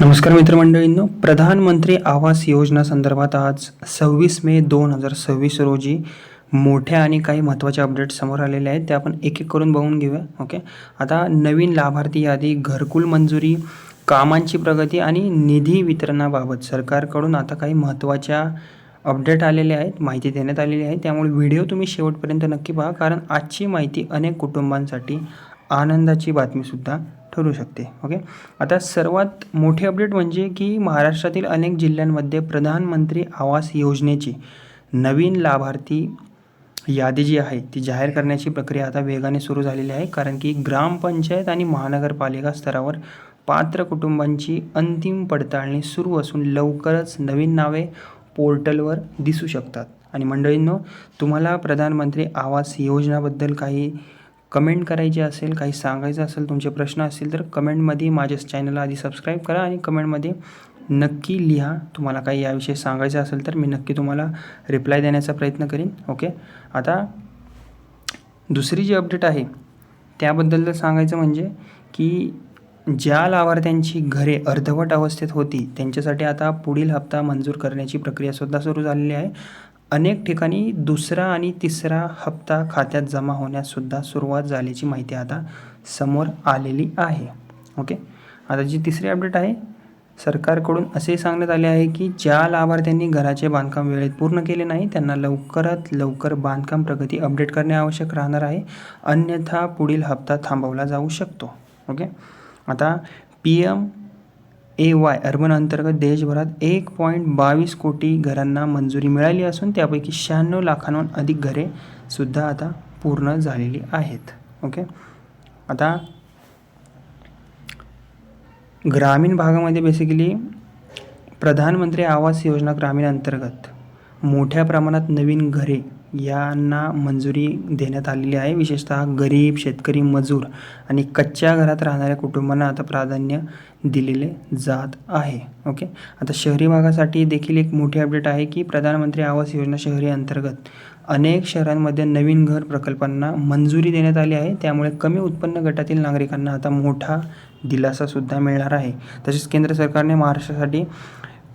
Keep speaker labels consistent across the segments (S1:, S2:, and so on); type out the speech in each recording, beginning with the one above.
S1: नमस्कार मित्रमंडळींनो, प्रधानमंत्री आवास योजना संदर्भात आज 26 मे 2026 रोजी मोठ्या आणि काही महत्त्वाचे अपडेट्स समोर आलेले आहेत. ते आपण एक एक करून बघून घेऊया. ओके, आता नवीन लाभार्थी यादी, घरकुल मंजुरी, कामांची प्रगती आणि निधी वितरणाबाबत सरकारकडून आता काही महत्त्वाच्या अपडेट आलेले आहेत, माहिती देण्यात आलेली आहे. त्यामुळे व्हिडिओ तुम्ही शेवटपर्यंत नक्की पहा, कारण आजची माहिती अनेक कुटुंबांसाठी आनंदाची बातमीसुद्धा ठरू शकते. ओके, आता सर्वात मोठी अपडेट म्हणजे की महाराष्ट्रातील अनेक जिल्ह्यांमध्ये प्रधानमंत्री आवास योजनेची नवीन लाभार्थी यादी जी आहे ती जाहीर करण्याची प्रक्रिया आता वेगाने सुरू झालेली आहे. कारण की ग्रामपंचायत आणि महानगरपालिका स्तरावर पात्र कुटुंबांची अंतिम पडताळणी सुरू असून लवकरच नवीन नावे पोर्टलवर दिसू शकतात. आणि मंडळींनो, तुम्हाला प्रधानमंत्री आवास योजनाबद्दल काही कमेंट करायची असेल, काही सांगायचं असेल, तुमचे प्रश्न असतील तर कमेंटमध्ये माझ्या चॅनलला आधी सबस्क्राईब करा आणि कमेंटमध्ये नक्की लिहा. तुम्हाला काही याविषयी सांगायचं असेल तर मी नक्की तुम्हाला रिप्लाय देण्याचा प्रयत्न करीन. ओके, आता दुसरी जी अपडेट आहे त्याबद्दल जर सांगायचं म्हणजे की ज्या लाभार्थ्यांची घरे अर्धवट अवस्थेत होती त्यांच्यासाठी आता पुढील हप्ता मंजूर करण्याची प्रक्रियासुद्धा सुरू झालेली आहे. अनेक ठिकाणी दुसरा आणि तिसरा हप्ता खात्यात जमा होण्याससुद्धा सुरुवात झाल्याची माहिती आता समोर आलेली आहे. ओके, आता जी तिसरी अपडेट आहे, सरकारकडून असे सांगण्यात आले आहे की ज्या लाभार्थ्यांनी घराचे बांधकाम वेळेत पूर्ण केले नाही त्यांना लवकरात लवकर बांधकाम प्रगती अपडेट करणे आवश्यक राहणार आहे, अन्यथा पुढील हप्ता थांबवला जाऊ शकतो. ओके, आता PMAY अर्बन अंतर्गत देशभरात 1.22 कोटी घरांना मंजुरी मिळाली असून त्यापैकी 96 लाखांहून अधिक घरे सुद्धा आता पूर्ण झालेली आहेत. ओके, आता ग्रामीण भागामध्ये बेसिकली प्रधानमंत्री आवास योजना ग्रामीण अंतर्गत मोठ्या प्रमाणात नवीन घरे यांना मंजुरी देण्यात आलेली आहे. विशेषतः गरीब, शेतकरी, मजूर आणि कच्च्या घरात राहणाऱ्या कुटुंबांना आता प्राधान्य दिलेले जात आहे. ओके, आता शहरी भागासाठी देखील एक मोठी अपडेट आहे की प्रधानमंत्री आवास योजना शहरी अंतर्गत अनेक शहरांमध्ये नवीन घर प्रकल्पांना मंजुरी देण्यात आली आहे. त्यामुळे कमी उत्पन्न गटातील नागरिकांना आता मोठा दिलासासुद्धा मिळणार आहे. तसेच केंद्र सरकारने महाराष्ट्रासाठी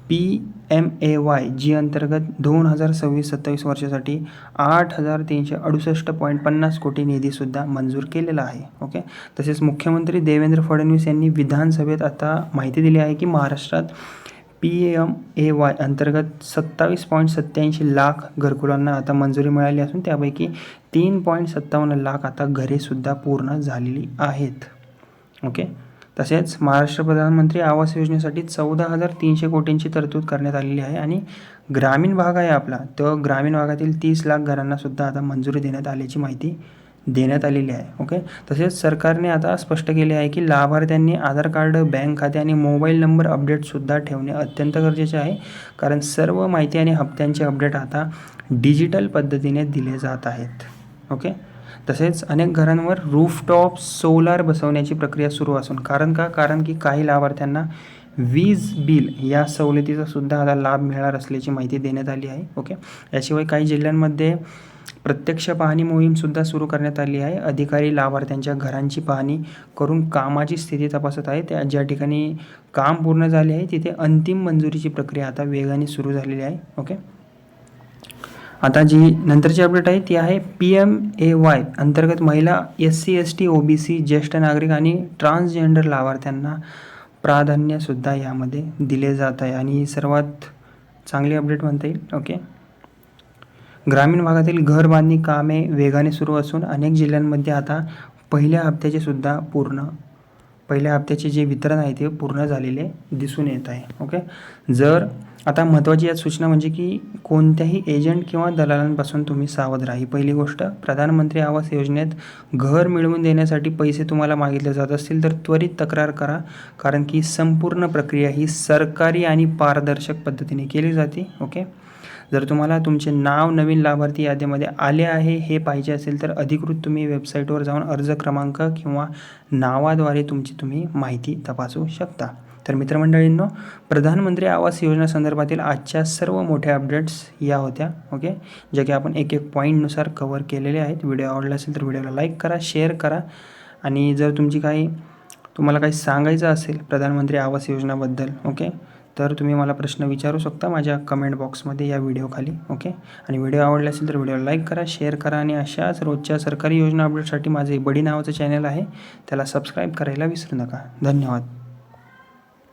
S1: PMAY जी अंतर्गत 2026-27 वर्षासाठी 8,368.50 कोटी निधीसुद्धा मंजूर केलेला आहे. ओके, तसेच मुख्यमंत्री देवेंद्र फडणवीस यांनी विधानसभेत आता माहिती दिली आहे की महाराष्ट्रात PMAY अंतर्गत 27.87 लाख घरकुलांना आता मंजुरी मिळाली असून त्यापैकी 3.57 लाख आता घरेसुद्धा पूर्ण झालेली आहेत. ओके, तसेच महाराष्ट्र प्रधानमंत्री आवास योजनेसाठी 14,300 कोटींची तरतूद करण्यात आलेली आहे आणि ग्रामीण भाग आहे आपला, तो ग्रामीण भागातील 30 लाख घरांनासुद्धा आता मंजुरी देण्यात आल्याची माहिती देण्यात आलेली आहे. ओके, तसेच सरकारने आता स्पष्ट केले आहे की लाभार्थ्यांनी आधार कार्ड, बँक खाते आणि मोबाईल नंबर अपडेटसुद्धा ठेवणे अत्यंत गरजेचे आहे, कारण सर्व माहिती आणि हप्त्यांचे अपडेट आता डिजिटल पद्धतीने दिले जात आहेत. ओके, तसेच अनेक घरांवर रूफटॉप सोलार बसवण्याची प्रक्रिया सुरू असून कारण की काही लाभार्थ्यांना वीज बिल या सवलतीचा सुद्धा आता लाभ मिळणार असल्याची माहिती देण्यात आली आहे. ओके, याशिवाय काही जिल्ह्यांमध्ये प्रत्यक्ष पाहणी मोहीमसुद्धा सुरू करण्यात आली आहे. अधिकारी लाभार्थ्यांच्या घरांची पाहणी करून कामाची स्थिती तपासत आहेत. ज्या ठिकाणी काम पूर्ण झाले आहे तिथे अंतिम मंजुरीची प्रक्रिया आता वेगाने सुरू झालेली आहे. ओके, आता जी नंतरची अपडेट आहे ती आहे PMAY अंतर्गत महिला, SC, ST, OBC, ज्येष्ठ नागरिक आणि ट्रान्सजेंडर लाभार्थ्यांना प्राधान्यसुद्धा यामध्ये दिले जात आहे आणि सर्वात चांगली अपडेट म्हणता येईल. ओके, ग्रामीण भागातील घर बांधणी कामे वेगाने सुरू असून अनेक जिल्ह्यांमध्ये आता पहिल्या हप्त्याचे जे वितरण आहे ते पूर्ण झालेले दिसून येत आहे. ओके, जर आता महत्त्वाची यात सूचना म्हणजे की कोणत्याही एजंट किंवा दलालांपासून तुम्ही सावध राहा. ही पहिली गोष्ट. प्रधानमंत्री आवास योजनेत घर मिळवून देण्यासाठी पैसे तुम्हाला मागितले जात असतील तर त्वरित तक्रार करा, कारण की संपूर्ण प्रक्रिया ही सरकारी आणि पारदर्शक पद्धतीने केली जाते. ओके, जर तुम्हाला तुमचे नाव नवीन लाभार्थी यादीमध्ये आले आहे हे पाहिजे असेल तर अधिकृत तुम्ही वेबसाईटवर जाऊन अर्ज क्रमांक किंवा नावाद्वारे तुम्ही माहिती तपासू शकता. तर मित्रमंडळींनो, प्रधानमंत्री आवास योजना संदर्भातील आजच्या सर्व मोठ्या अपडेट्स या होत्या. ओके, ज्या की आपण एक एक पॉईंटनुसार कव्हर केलेले आहेत. व्हिडिओ आवडला असेल तर व्हिडिओला लाईक करा, शेअर करा आणि जर तुमची काही तुम्हाला काही सांगायचं असेल प्रधानमंत्री आवास योजनाबद्दल, ओके, तर तुम्ही मला प्रश्न विचारू शकता माझ्या कमेंट बॉक्समध्ये या व्हिडिओखाली, ओके. आणि व्हिडिओ आवडला असेल तर व्हिडिओला लाईक करा, शेअर करा आणि अशाच रोजच्या सरकारी योजना अपडेटसाठी माझे बडी नावाचं चॅनल आहे त्याला सबस्क्राईब करायला विसरू नका. धन्यवाद.